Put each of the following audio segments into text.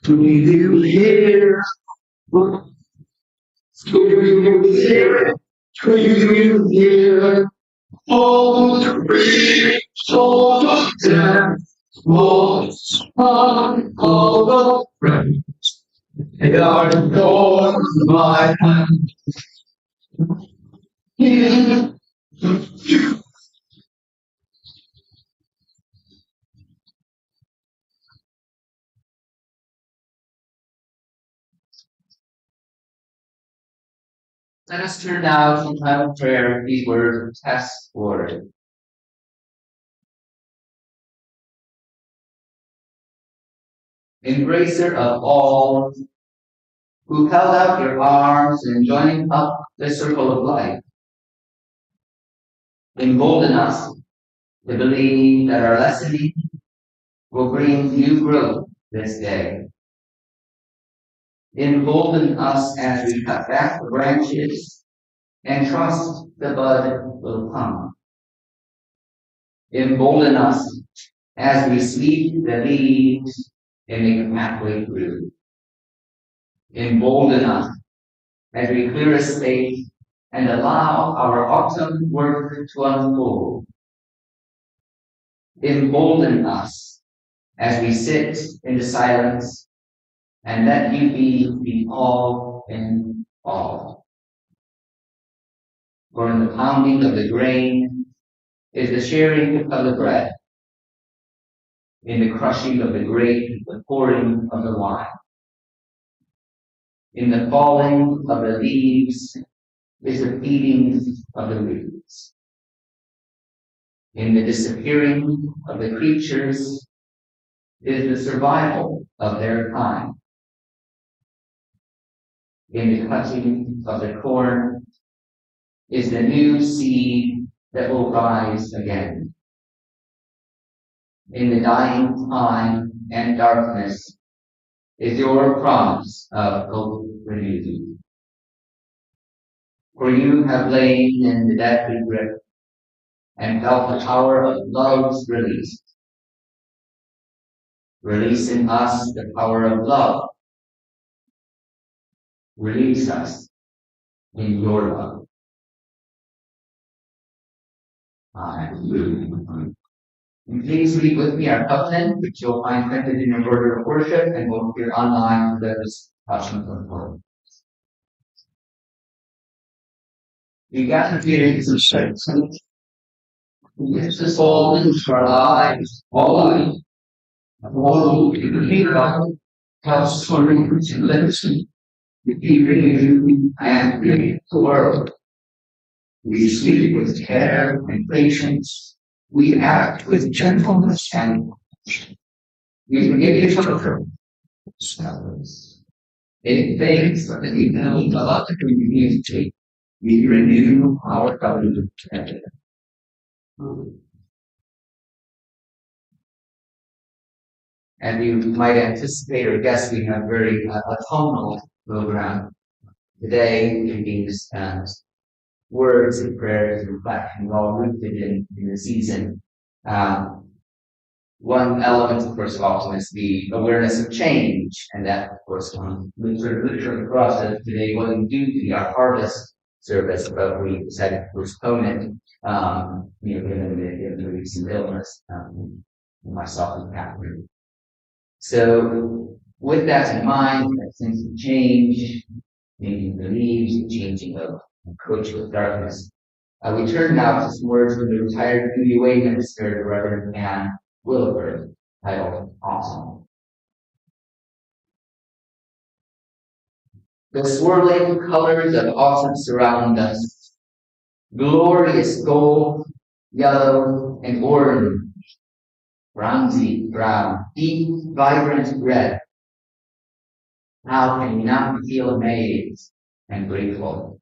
To you here, to you here, to you here, all the free soul of death, lost on all the friends, they are the door of my hand. Let us turn now to time of prayer, these words of test, Lord. Embracer of all, who held out your arms and joining up the circle of life, embolden us to believe that our lessoning will bring new growth this day. Embolden us as we cut back the branches and trust the bud will come. Embolden us as we sweep the leaves and make a pathway through. Embolden us as we clear a space and allow our autumn work to unfold. Embolden us as we sit in the silence and let you be the all in all. For in the pounding of the grain is the sharing of the bread. In the crushing of the grape, the pouring of the wine. In the falling of the leaves is the feeding of the reeds. In the disappearing of the creatures is the survival of their kind. In the cutting of the corn is the new seed that will rise again. In the dying time and darkness is your promise of hope renewed. For you have lain in the deathly grip and felt the power of love's release. Release in us the power of love. Release us in your love. Amen. And please read with me our covenant, which you'll find printed in your order of worship, and will appear online for those watching from home. We gather here in the saints. Gives us all into our lives, all life, all who believe God, helps for to listen, to be renewed and create the world. We speak with care and patience. We act with gentleness and we forgive each other. In faith that we build a lot of community, we renew our covenant together. And you might anticipate or guess we have very autumnal program today, in these words and prayers and reflections all rooted in the season. One element, of course, of autumn is the awareness of change, and that, of course, one literally across it today wasn't due to our harvest service, but we decided to postpone it, given the recent illness, myself and Catherine. So, with that in mind, that sense of change, changing the leaves, changing of approach with darkness, we turn now to some words from the retired UUA minister, Reverend Ann Williford, titled Awesome. The swirling colors of autumn surround us. Glorious gold, yellow, and orange, bronzy brown, deep, vibrant red. How can we not feel amazed and grateful?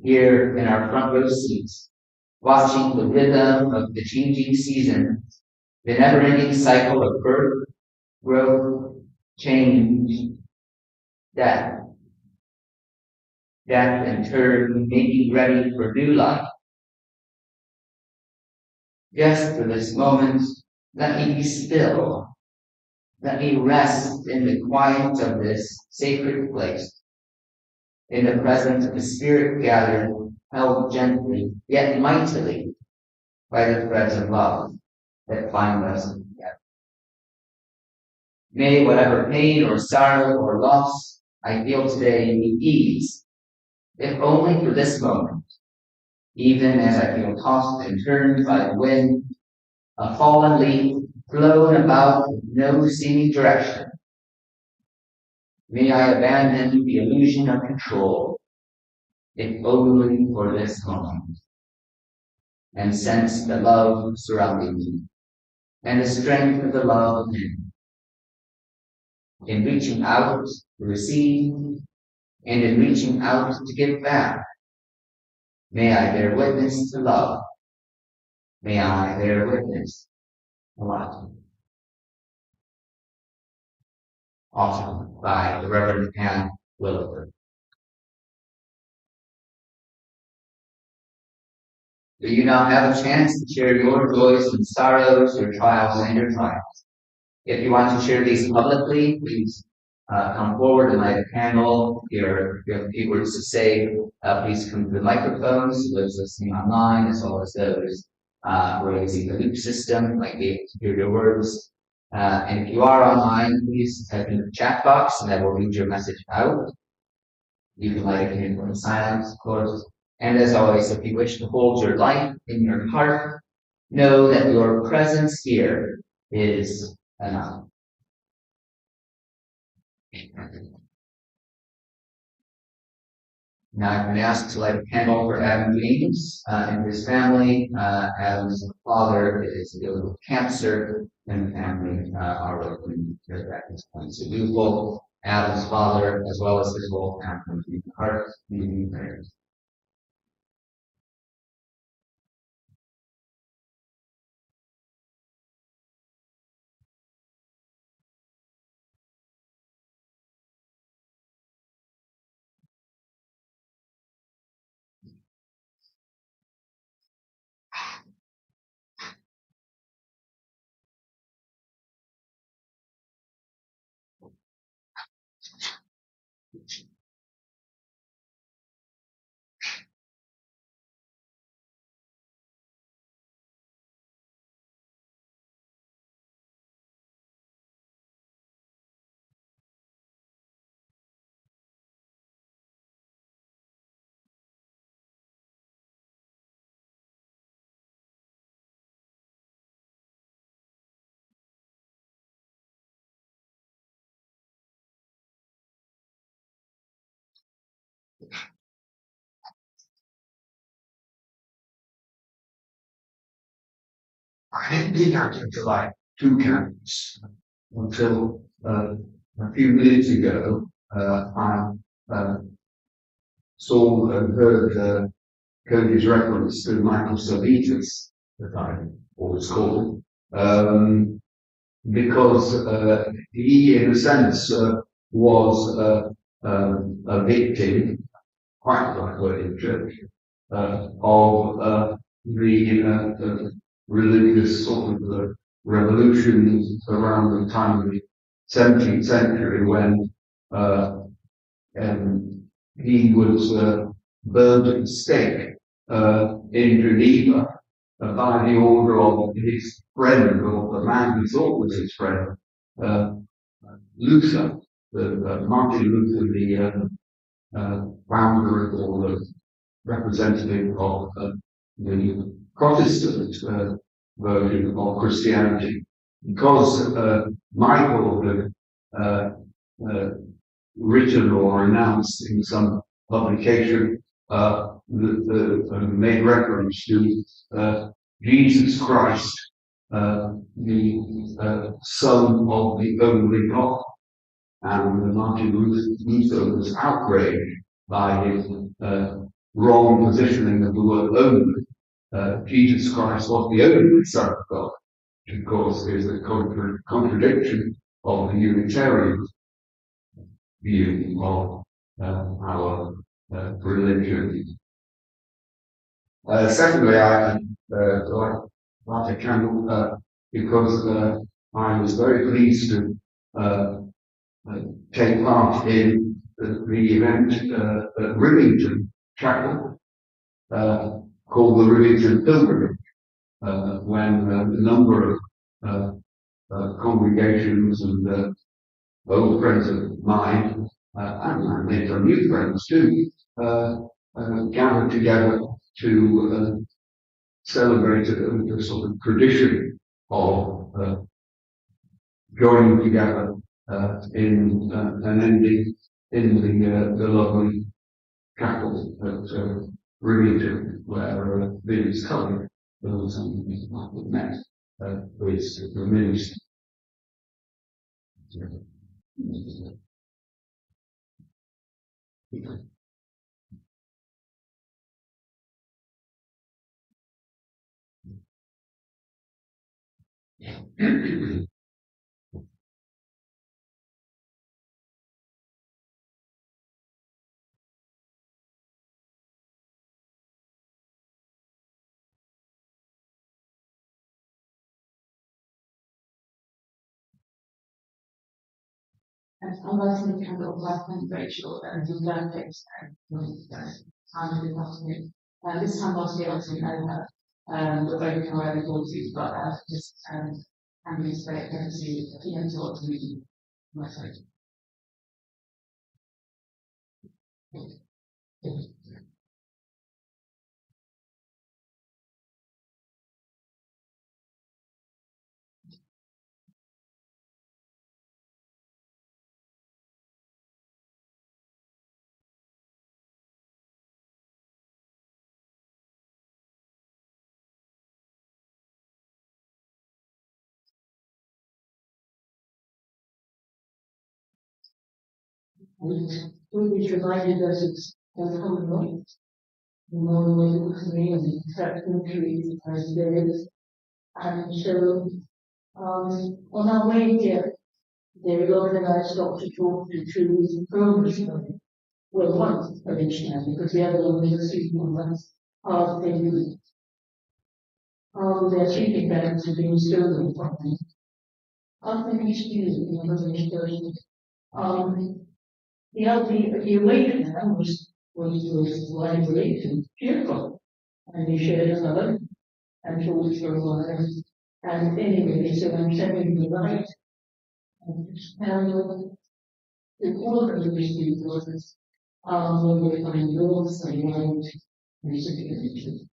Here in our front row seats, watching the rhythm of the changing seasons, the never-ending cycle of birth, growth, change, death, in turn making ready for new life. Just for this moment, let me be still. Let me rest in the quiet of this sacred place, in the presence of the Spirit gathered, held gently, yet mightily, by the threads of love that bind us together. May whatever pain or sorrow or loss I feel today be ease, if only for this moment, even as I feel tossed and turned by the wind, a fallen leaf blown about with no seeming direction. May I abandon the illusion of control, if only for this moment, and sense the love surrounding me, and the strength of the love of Him. In reaching out to receive, and in reaching out to give back, may I bear witness to love. May I bear witness to life. Autumn by the Reverend Anne Williford. So you now have a chance to share your joys and sorrows, your trials and your triumphs. If you want to share these publicly, please come forward and light a candle. If you have a few words to say, please come to the microphones, those listening online, as well as those who are using the loop system, might be able to hear your words. And if you are online, please type in the chat box and I will read your message out. You can light a candle in silence, of course. And as always, if you wish to hold your light in your heart, know that your presence here is enough. Now I've been asked to light a candle for Adam James and his family. Adam's father is dealing with cancer, and the family are working at this point. So do both Adam's father as well as his whole family in the heart and prayers. I didn't think I took to light two candles until a few minutes ago I saw and heard Cody's reference to Michael Servetus, that I always call because he, in a sense, was a victim, quite like word in church, of the religious sort of revolutions around the time of the 17th century when he was burned at the stake in Geneva by the order of his friend, or the man who thought was his friend, Luther, Martin Luther, the founder or the representative of the Protestant version of Christianity, because Michael had written or announced in some publication that made reference to Jesus Christ, the Son of the only God. And Martin Luther was outraged by his wrong positioning of the word only. Jesus Christ was the only Son of God, which of course is a contradiction of the Unitarian view of our religion. Secondly, I light a candle because I was very pleased to take part in the event at Rivington Chapel called the Rivington Pilgrimage, when a number of congregations and old friends of mine, and made some new friends too, gathered together to celebrate a sort of tradition of joining together in an ending in the lovely chapel at Rivington, where Billy's Cody was met with the minister. And I'm listening to the last name Rachel and do that text and this time last year I was in over the very kind of qualities but just and respect and see talk to me myself. Which reminded us of the common life. The more way to me and certain trees as there is. And so on our way here, they organized Dr. Talk to trees and programs. Well, one originally, because the other one was a sleeping ones are they their sleeping bags have been stolen from them. After each music, the awakener was lively and cheerful, and he shared a hug and talked for a while. And anyway, so I'm sending the light. And the quality of the received was when we find laws and light and security.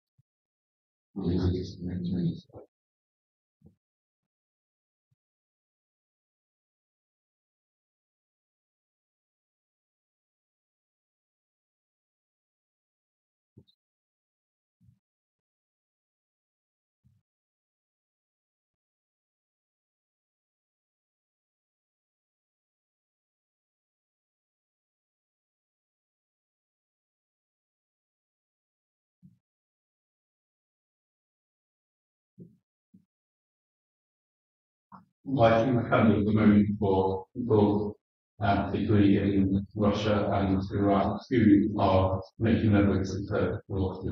I think kind of the moment for people, particularly in Russia and Iran, who are making their way to the world.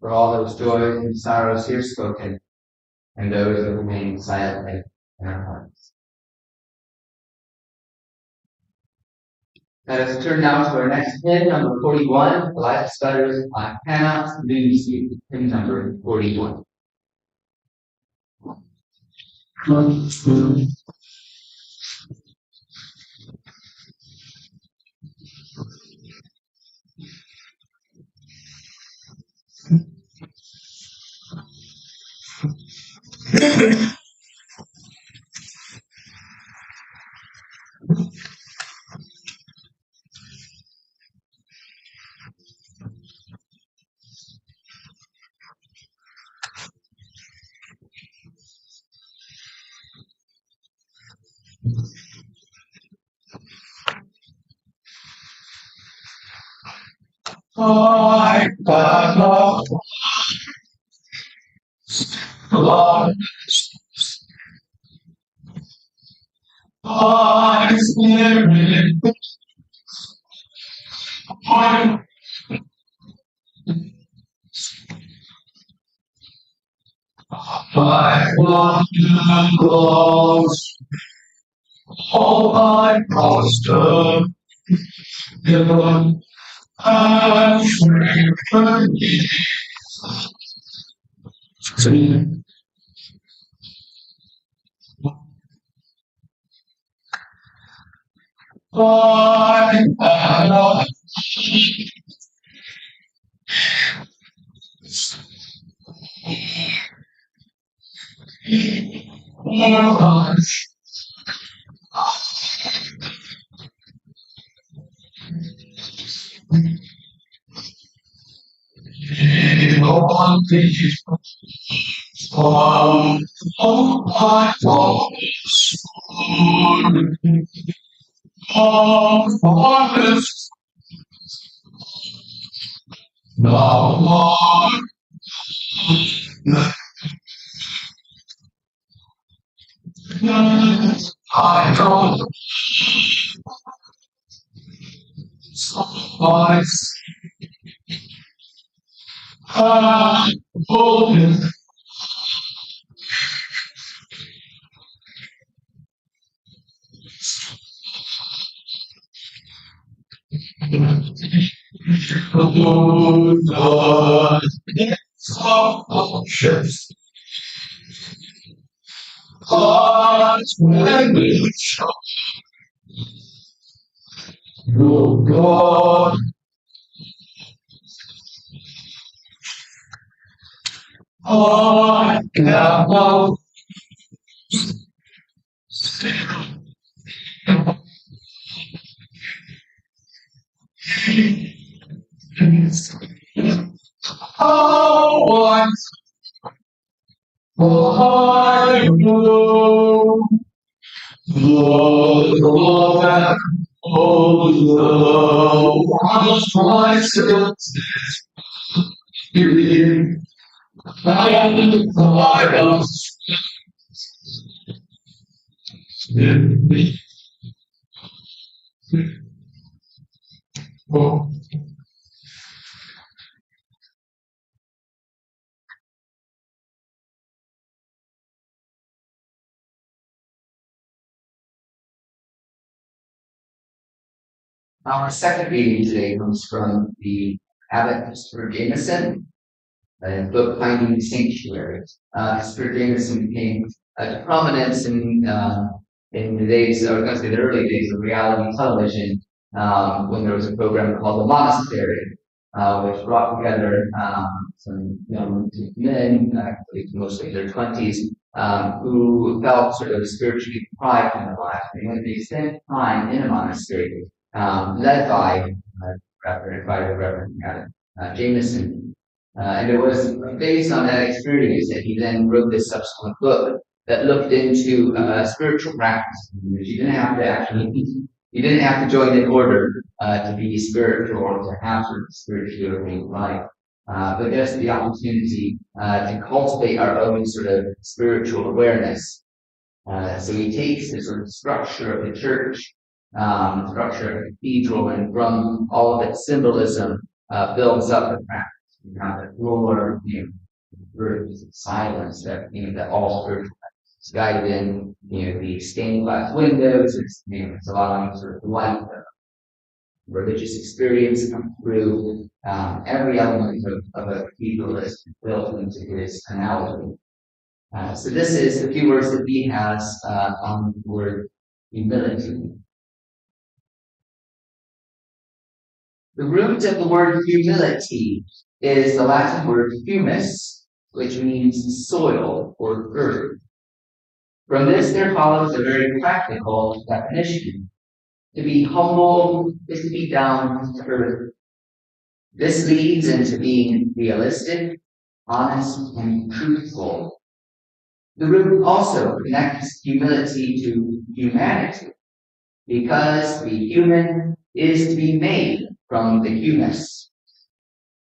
For all those joy and sorrows here spoken, and those that remain silent in our hearts. Let us turn now to our next hymn, number 41, Elijah Scudder's I Cannot Lose You, hymn number 41. I cannot love my spirit. I want to close all my posture, given and free for me. I cannot much. On these all my thoughts, all my lips, now Lord, I don't suffice. I open the Lord, so ships. God's language, oh God, I cannot how once I know Lord, oh, once myself here, and I was in me. Oh. Our second reading today comes from the Abbot Christopher Jameson, a book Finding the Sanctuary. Christopher Jameson came to prominence in the days, or I was going to say the early days of reality television, when there was a program called The Monastery, which brought together some young men, I believe mostly in their 20s, who felt sort of spiritually deprived in their life. They went to spend time in a monastery, led by the Reverend Jameson. And it was based on that experience that he then wrote this subsequent book that looked into spiritual practice. You didn't have to join an order to be spiritual or to have sort of spirituality in life. But just the opportunity to cultivate our own sort of spiritual awareness. So he takes the sort of structure of the church, structure of the cathedral, and from all of its symbolism, builds up the practice. You have the floor, silence that, that all spiritual is guided in, the stained glass windows, it's allowing sort of light, religious experience come through. Every element of a cathedral is built into his analogy. So this is the few words that he has on the word humility. The root of the word humility is the Latin word humus, which means soil or earth. From this there follows a very practical definition. To be humble is to be down to earth. This leads into being realistic, honest, and truthful. The root also connects humility to humanity, because the human is to be made from the humus.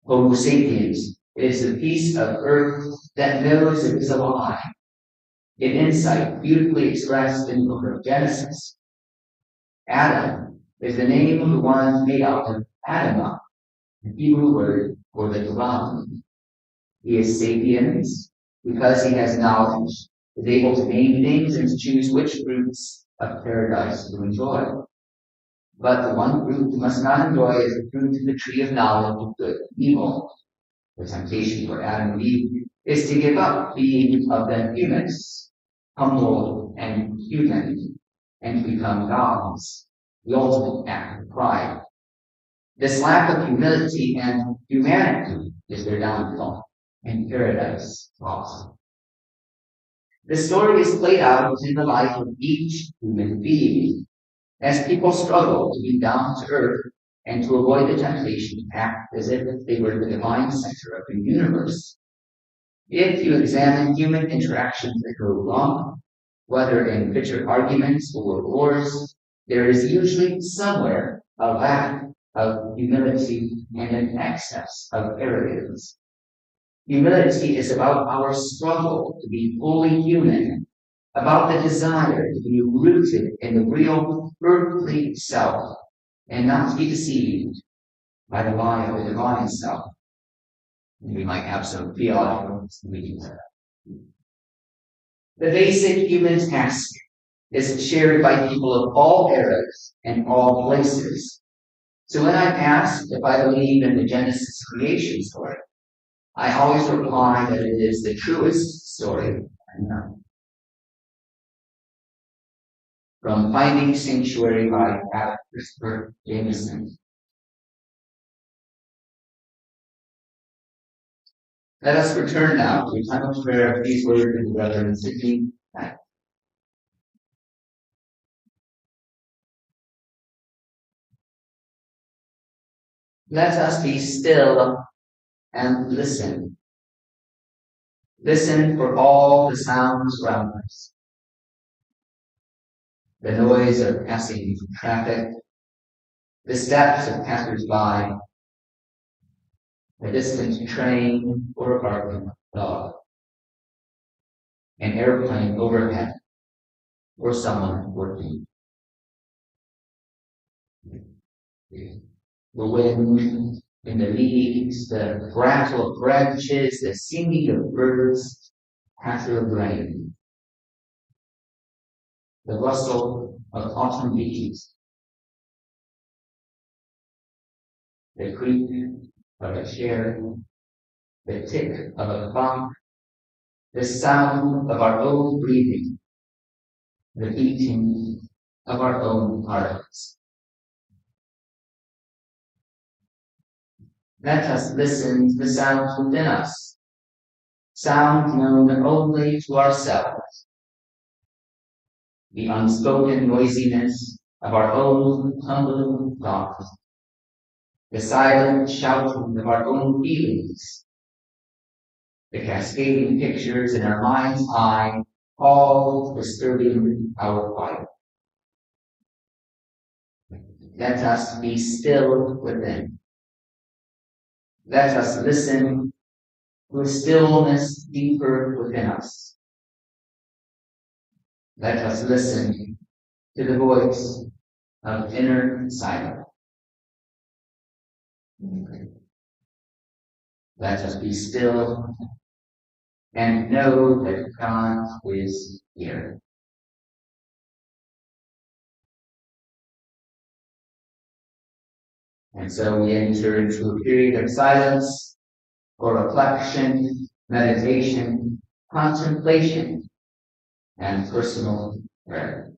Homo sapiens is a piece of earth that knows it is alive. An insight beautifully expressed in the book of Genesis. Adam is the name of the one made out of Adamah, the Hebrew word for the divine. He is sapiens because he has knowledge, is able to name things and to choose which fruits of paradise to enjoy. But the one fruit he must not enjoy is the fruit of the tree of knowledge of good and evil. The temptation for Adam and Eve is to give up being of the humus, humble and human, and to become gods, the ultimate act of pride. This lack of humility and humanity is their downfall, and paradise lost. The story is played out in the life of each human being, as people struggle to be down to earth and to avoid the temptation to act as if they were the divine center of the universe. If you examine human interactions that go wrong, whether in bitter arguments or wars, there is usually somewhere a lack of humility and an excess of arrogance. Humility is about our struggle to be fully human, about the desire to be rooted in the real earthly self and not to be deceived by the lie of the divine self. We might have some theological readings of that. The basic human task is shared by people of all eras and all places. So when I'm asked if I believe in the Genesis creation story, I always reply that it is the truest story I know. From Finding Sanctuary by Christopher Jameson. Let us return now to a time of prayer of these words of the Reverend Sidney. Let us be still and listen. Listen for all the sounds around us. The noise of passing traffic, the steps of passers-by, a distant train or a barking dog, an airplane overhead, or someone working. The wind in the leaves, the rattle of branches, the singing of birds, patter of rain, the rustle of autumn leaves, the creak of a chair, the tick of a clock, the sound of our own breathing, the beating of our own hearts. Let us listen to the sounds within us, sounds known only to ourselves. The unspoken noisiness of our own humbling thoughts, the silent shouting of our own feelings, the cascading pictures in our mind's eye, all disturbing our quiet. Let us be still within. Let us listen to a stillness deeper within us. Let us listen to the voice of inner silence. Let us be still and know that God is here. And so we enter into a period of silence for reflection, meditation, contemplation, and personal prayer.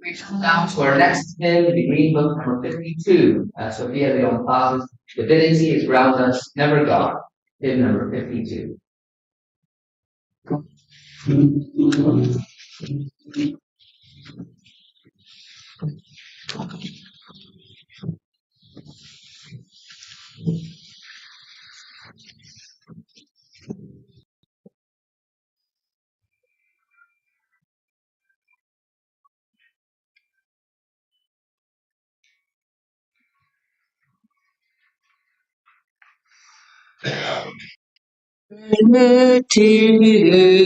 We come down to our next hymn, the Green Book number 52. Sophia Leon Paz's Divinity is Ground Us, Never God, hymn number 52. Divinity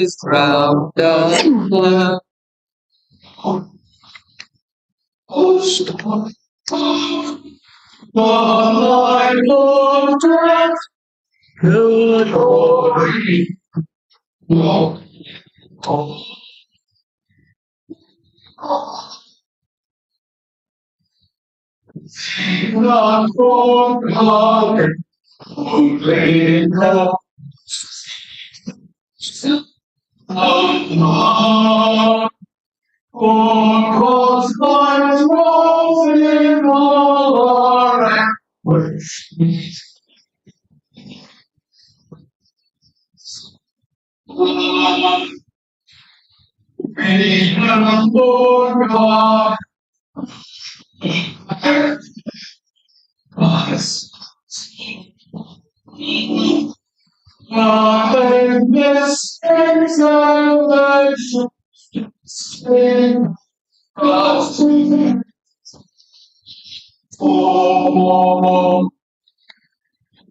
is ground us, my Lord, good glory. Not for God, who created love. For cause my wrongs in all are Lord God, us. This is salvation, sin, God's oh,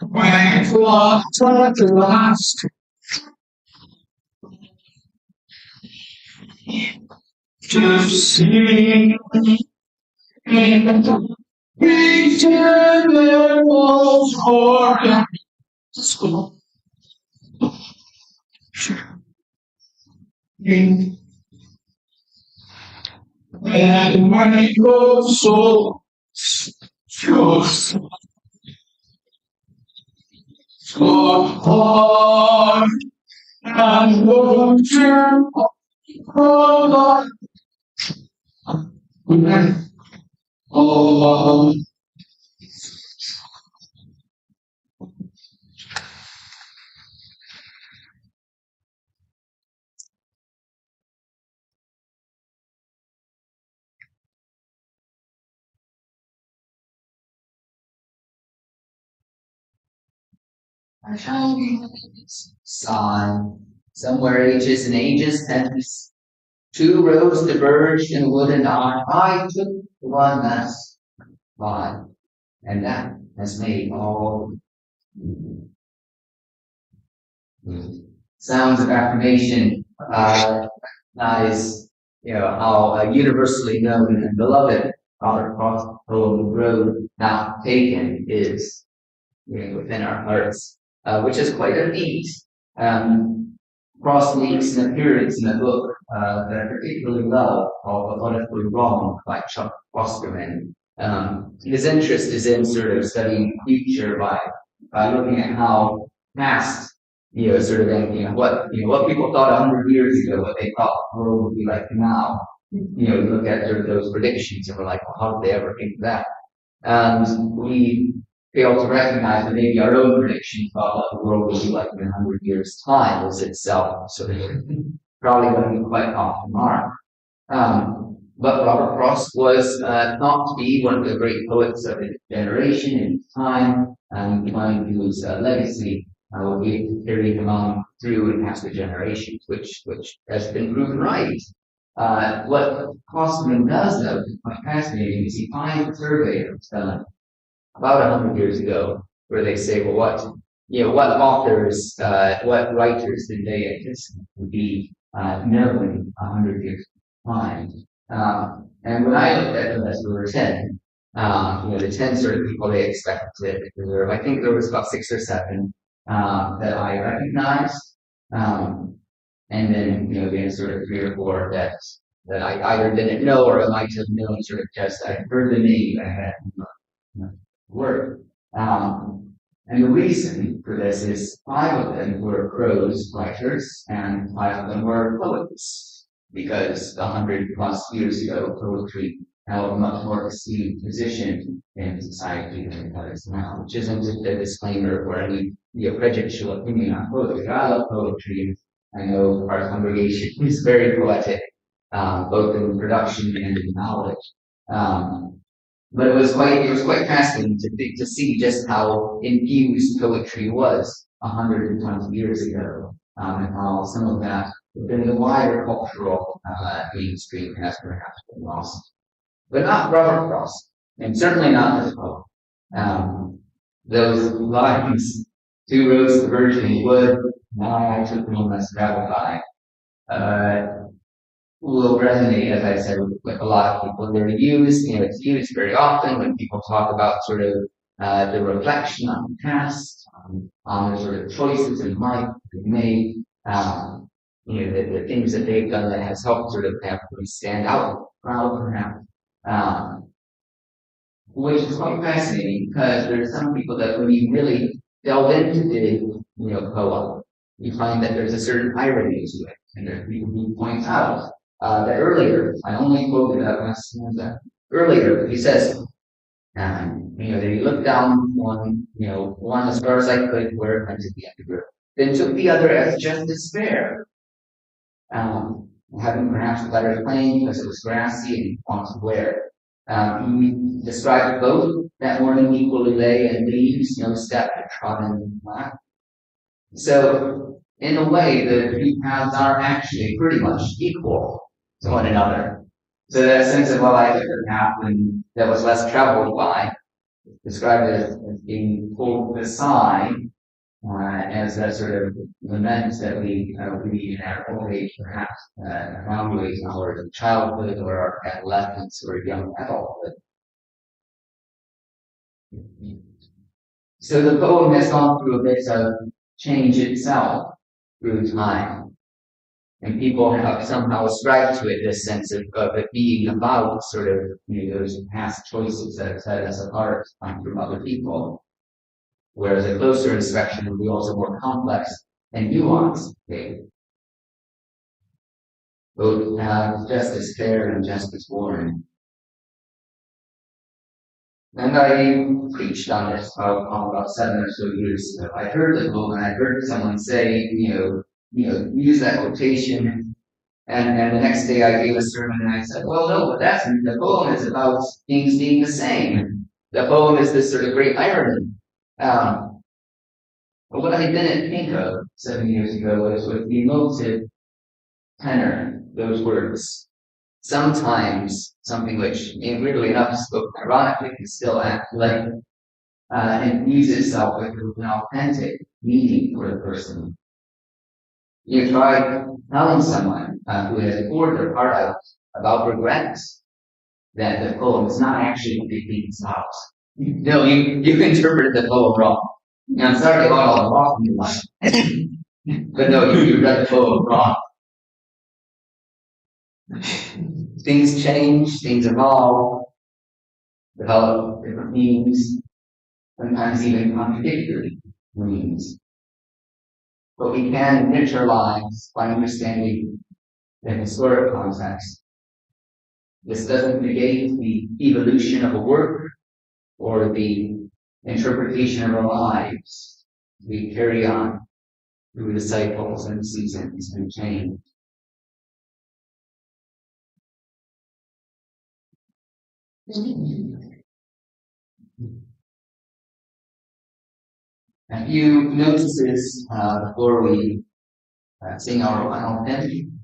when it's lost at last, to see eternal for school. And when your soul goes so hard and look to Allah, Allah. Sign, somewhere ages and ages hence, two roads diverged in wood and I took the one that's mine, and that has made all sounds of affirmation recognize, how universally known and beloved our cross road not taken is, within our hearts, which is quite a feat. Cross links and appearance in a book that I particularly love, called Politically Wrong by Chuck Klosterman. His interest is in sort of studying the future by looking at how past sort of thinking of what people thought 100 years ago, what they thought the world would be like now. You look at sort of those predictions and we're like, well, how did they ever think of that? And we fail to recognize that maybe our own predictions about what the world will be like in 100 years' time was itself sort of probably going to be quite off the mark. But Robert Frost was thought to be one of the great poets of his generation in his time, and Coyne, whose legacy will be carried along through and past the generations, which has been proven right. What Cosman does, though, is quite fascinating, is he finds a survey that was done about 100 years ago, where they say, well, what authors, what writers did they anticipate would be known in 100 years' time? And when I looked at them as there were 10, the 10 sort of people they expected to deserve, I think there was about 6 or 7 that I recognized. And then, again, sort of 3 or 4 that I either didn't know or I might have known, sort of just I heard the name and I had word. And the reason for this is 5 of them were prose writers and 5 of them were poets, because 100+ years ago, poetry held a much more esteemed position in society than it does now, which isn't a disclaimer or any prejudicial opinion on poetry. I love poetry. I know our congregation is very poetic, both in production and in knowledge. But it was quite fascinating to see just how infused poetry was 120 years ago, and how some of that within the wider cultural mainstream has perhaps been lost. But not Robert Frost, and certainly not his poem. Those lines, 2 roads diverging wood, now I took them as travel by, will resonate, as I said, with a lot of people. They're used, it's used very often when people talk about sort of the reflection on the past, on the sort of choices in life they've made, the things that they've done that has helped sort of have them stand out, proud perhaps. Which is quite fascinating because there are some people that when you really delve into the poem, you find that there's a certain irony to it. And there are people who point out that earlier, I only quoted that last stanza. Earlier, he says, they looked down one as far as I could where it went to the end of the river. Then took the other as just despair. Having perhaps a better plain because it was grassy and wanted wear. He described both that morning equally lay and leaves, no step had trodden black. So, in a way, the 3 paths are actually pretty much equal to one another. So that sense of, I took the path that was less traveled by, described as being pulled aside, as a sort of lament that we in our old age, perhaps, around our childhood or our adolescence or young adulthood. So the poem has gone through a bit of change itself through time. And people have somehow ascribed to it this sense of it being about sort of those past choices that have set us apart from other people. Whereas a closer inspection would be also more complex and nuanced. Both have justice fair and justice warren. And I preached on this about 7 or so years ago. I heard the poem and I heard someone say, use that quotation. And the next day I gave a sermon and I said, well, no, the poem is about things being the same. The poem is this sort of great irony. But what I didn't think of 7 years ago was with the emotive tenor, those words. Sometimes something which, weirdly enough, spoke ironically can still act like infuse itself with an authentic meaning for the person. You try telling someone who has poured their heart out about regrets that the poem is not actually what they think it's about. No, you interpreted the poem wrong. I'm sorry about all the wrong in your life. But no, you read the poem wrong. Things change, things evolve, develop different meanings, sometimes even contradictory meanings. but we can enrich our lives by understanding the historic context. This doesn't negate the evolution of a work or the interpretation of our lives. We carry on through the cycles and seasons and change. A few notices before we sing our final hymn.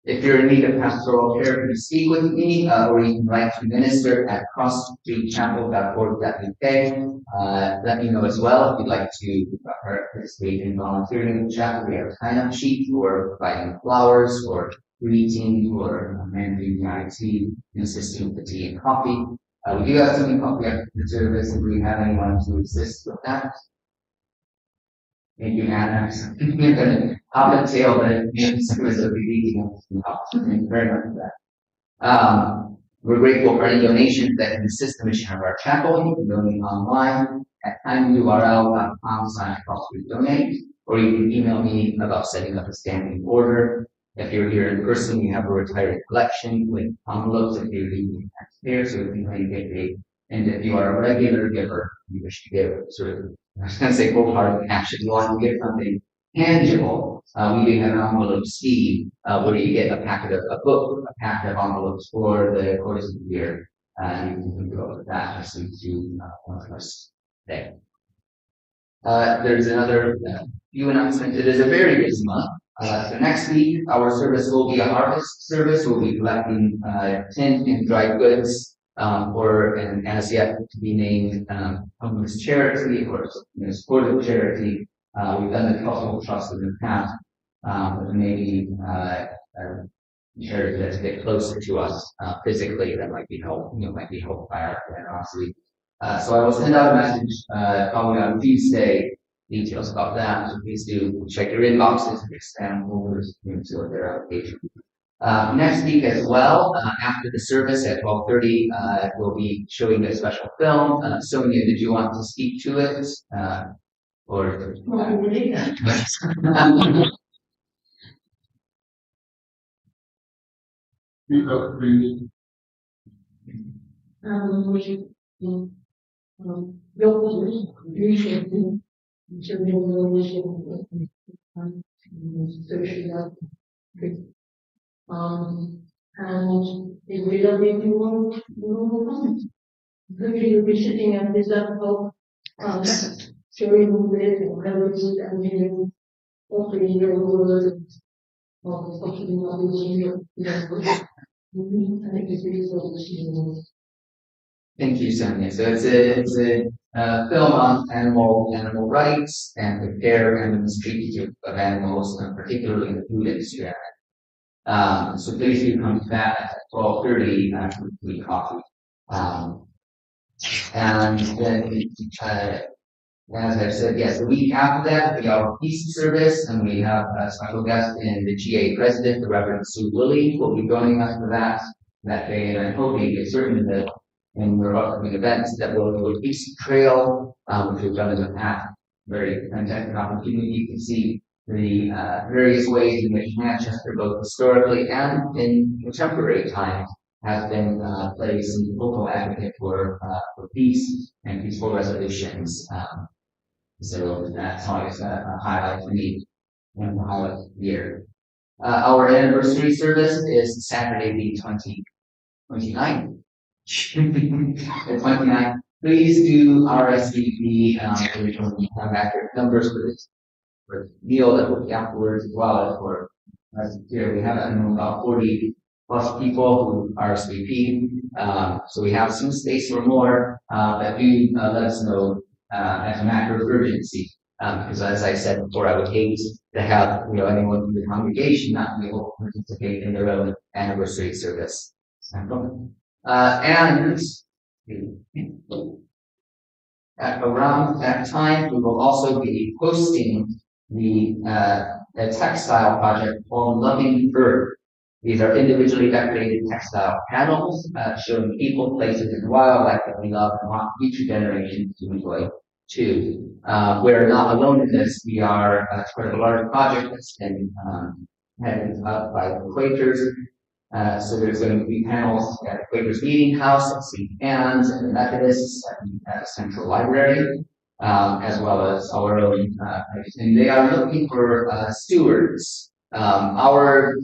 If you're in need of pastoral care, please speak with me, or you can write to minister at crossstreetchapel.org.uk. Let me know as well if you'd like to participate in volunteering in the chapel. We have a sign-up sheet for providing flowers, or greeting, or managing the IT, and assisting with the tea and coffee. We do have something coffee after the service if we have anyone to assist with that. Thank you, Anna. I'm going to hop and tail, but maybe some of the reading. Thank you very much for that. We're grateful for any donations that can assist the mission of our chapel. You can donate online at tinyurl.com/donate, or you can email me about setting up a standing order. If you're here in person, we have a retired collection with envelopes that you're leaving here, so you can get paid. And if you are a regular giver, you wish to give sort of, I was going to say full-hearted cash. If you want to give something tangible, we do have an envelope scheme where you get a packet of a packet of envelopes for the course of the year. You can go with that as soon as you want us today. There's another few announcements. It is a very busy month. So next week, our service will be a harvest service. We'll be collecting tin and dried goods for an as yet to be named homeless charity or supportive charity. We've done a couple of trusts in the past, but maybe charity that's a bit closer to us physically that might be helped, might be helped by our generosity. So I will send out a message probably on Tuesday, details about that. So please do check your inboxes and your spam folders to see what their application. Next week as well, after the service at 12:30, we'll be showing a special film. Sonia, did you want to speak to it? Or and it will be more you'll be sitting at this level, showing the melodies and hearing offering your word of functioning of Thank you, Sonia. So it's a film on animal rights and the care and mistreatment of animals, particularly in the food industry. So please do come to that at 12:30 after we coffee. And then, as I've said, yes, the week after that, we have a peace service, and we have a special guest in the GA president, the Reverend Sue Lilly, will be joining us for that day. And I'm hoping it's certainly that in our upcoming events that will go to Peace Trail, which we've done in the past. Very fantastic opportunity. You can see the various ways in which Manchester, both historically and in contemporary times, has been placed in local advocate for peace and peaceful resolutions. So that's always a highlight for me and the highlight of the year. Our anniversary service is Saturday the 29th. The 29th. Please do RSVP we have accurate numbers for the meal that will be afterwards, as well as for here we have about 40 plus people who RSVP. So we have some space for more, but do let us know as a matter of urgency. Because as I said before, I would hate to have anyone from the congregation not be able to participate in their own anniversary service. And at around that time, we will also be hosting a textile project called Loving Earth. These are individually decorated textile panels showing people, places, and wildlife that we love and want future generations to enjoy. too. We're not alone in this. We are part of a large project that's been headed up by the Quakers. So there's going to be panels at the Quakers Meeting House, at St. Anne's, and the Methodists, at Central Library, as well as our own. And they are looking for stewards. Our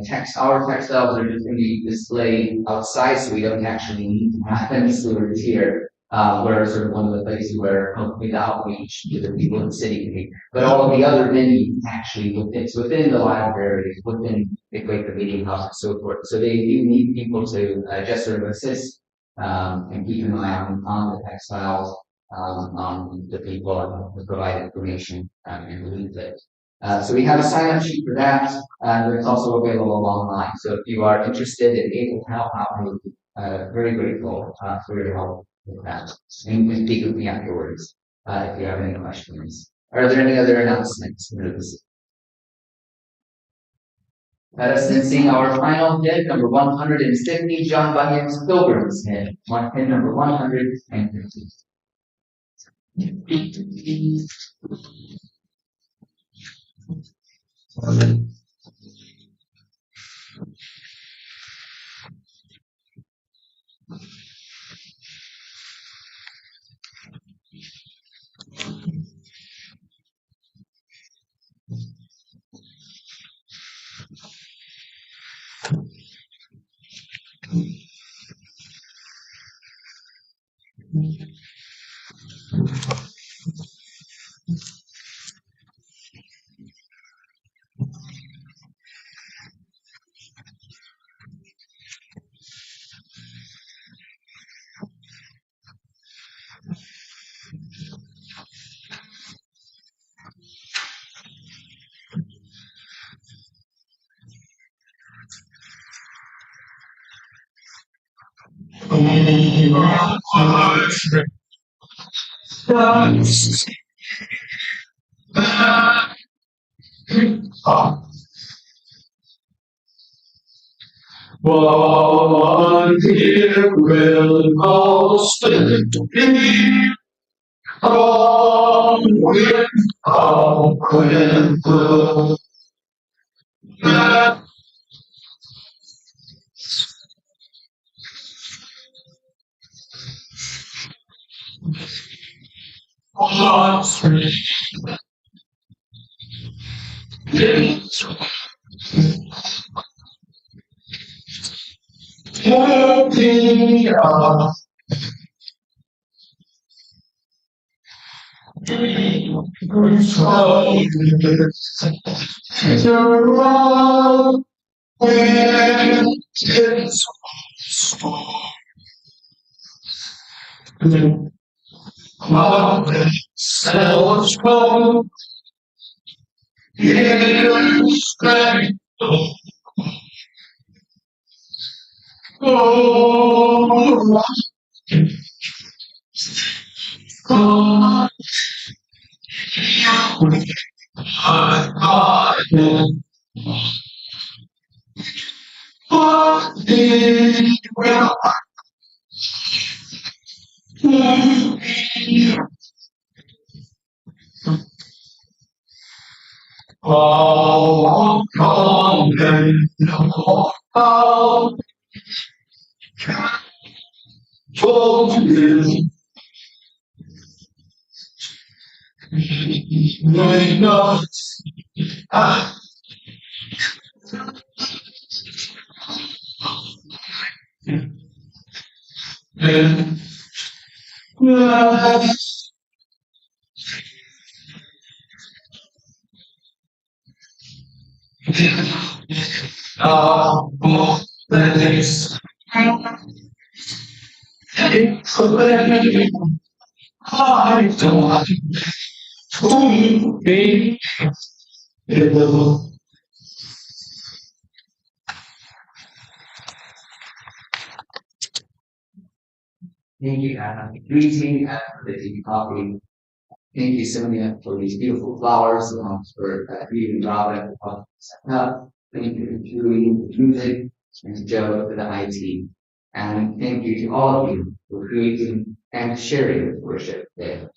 textiles are just going to be displayed outside, so we don't actually need to have any stewards here. We're sort of one of the places where hopefully the outreach to the people in the city can be. But all of the other venues actually it's within the library, within the Quaker Meeting House and so forth. So they do need people to just sort of assist and keep an eye on the textiles, on the people, and provide information and leaflet. So we have a sign-up sheet for that, and it's also available online. So if you are interested and able to help out, we're very grateful for your help with that. And you can speak with me afterwards if you have any questions. Are there any other announcements? Let us then sing our final hymn, number 150, John Bunyan's Pilgrim's Hymn, hymn number 150. One here will most be on with our quiver. Lost happy are around when it's ourselves from years back. Oh, God, what did will be all come and how told you may not and this I don't to be able. Thank you, Anna. Greeting and for the coffee. Thank you, Sonia, for these beautiful flowers, for reading Robin. Thank you for Julie for music, and Joe for the IT. And thank you to all of you for creating and sharing this worship today.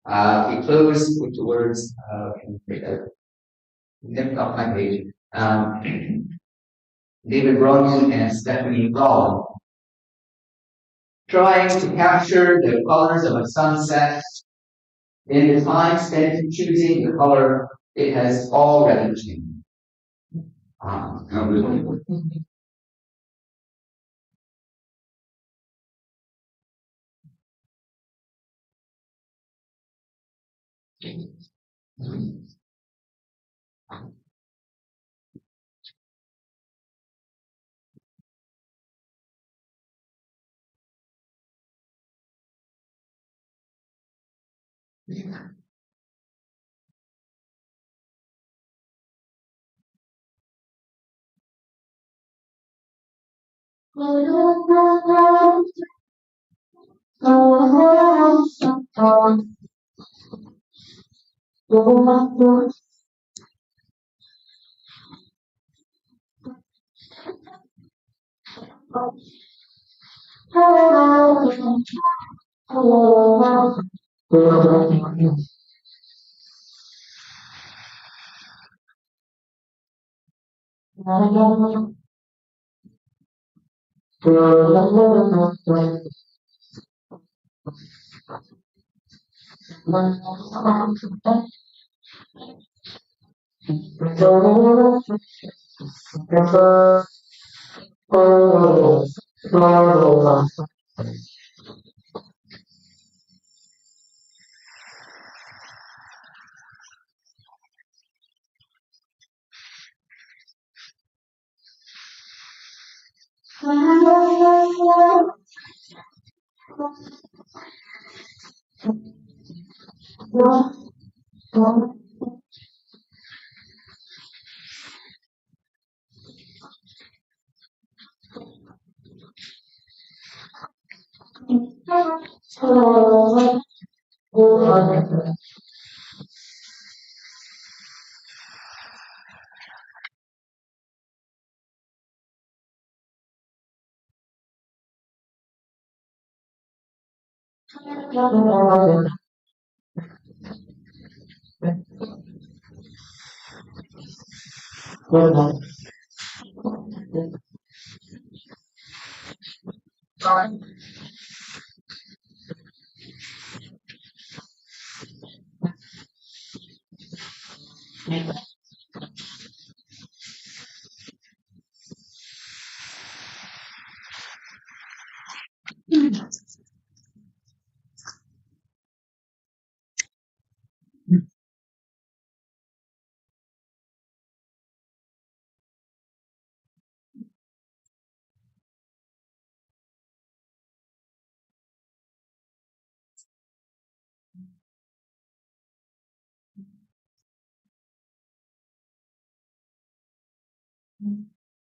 We close with the words, lift up my page. David Ronan and Stephanie Gall, trying to capture the colors of a sunset in the time spent choosing the color it has already changed.